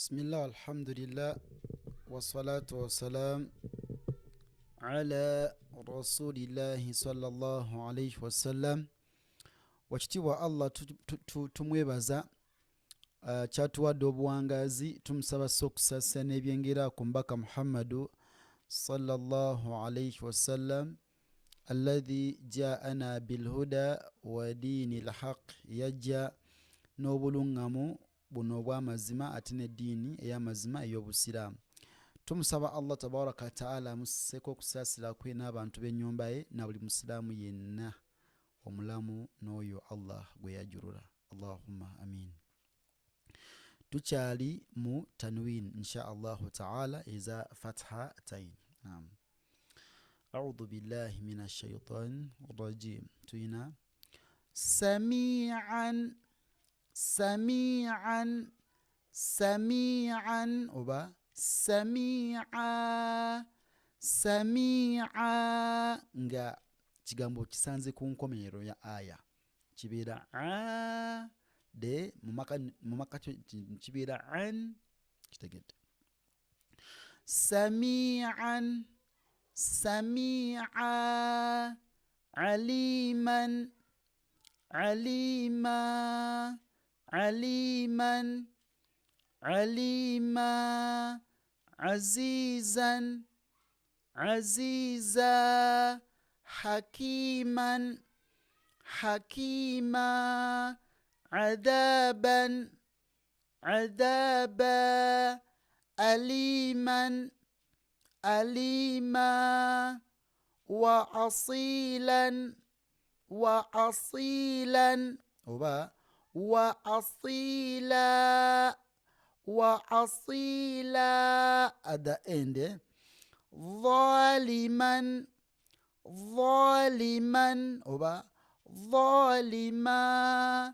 بسم الله الحمد لله والصلاة والسلام على رسول الله صلى الله عليه وسلم. Wakitiibwa Allah tumwebaza kyatuwadde obuwangazi, tumusaba okusasa n'ebyengera ku mbaka Muhammadu sallallahu alayhi wasallam alladhi jaana bilhuda wa diini lhaq, yajja n'obulungamu buno obw'amazima ate n'eddiini ey'amazima ey'obusiraamu. Tumusaba Allah tabaraka wataala amusseko okusaasira kwe n'abantu b'ennyumba ye na buli musiraamu yenna omulamu n'oyo Allah gwe yajulula. Allahumma amin. Tukyali mu tanwin insha Allahu taala eza fatha tain. A'udhu billahi minash shaitani rajim. Tuyina sami'an sami'an sami'an oba sami'a sami'a nga kigambo kisanze ku nkomerero ya aya kibeera a de mumaka kibeera an kitegedde. Sami'an sami'a aliman alima aliman alima azizan aziza hakiman hakima adaban adaba aliman alima wa asilan oba wa asila at the end. Zaliman zaliman oba zalima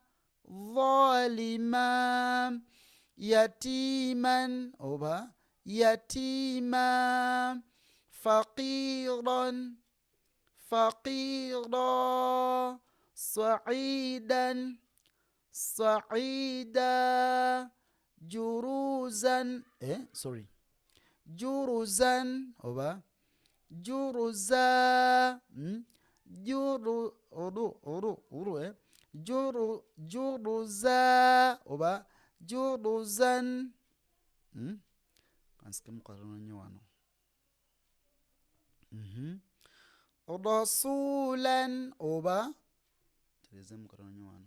zalima yatiman oba yatima faqiran faqira sa'idan sa'ida juruzan juruzan oba juruza juruza oba juruzan kansike mukarana nnyo wano. Rasulan oba tereze mukarana nnyo wano.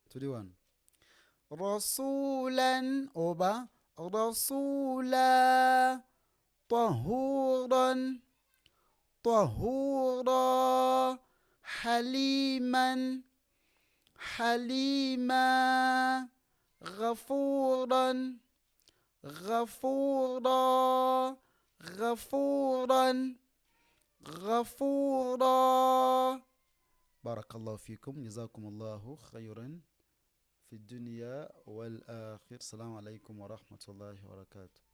Tuli wano. Rasulan oba rasula tahuran tahura haliman halima ghafuran ghafura ghafuran غفورا. بارك الله فيكم جزاكم الله خيرا في الدنيا والآخرة. السلام عليكم ورحمة الله وبركاته.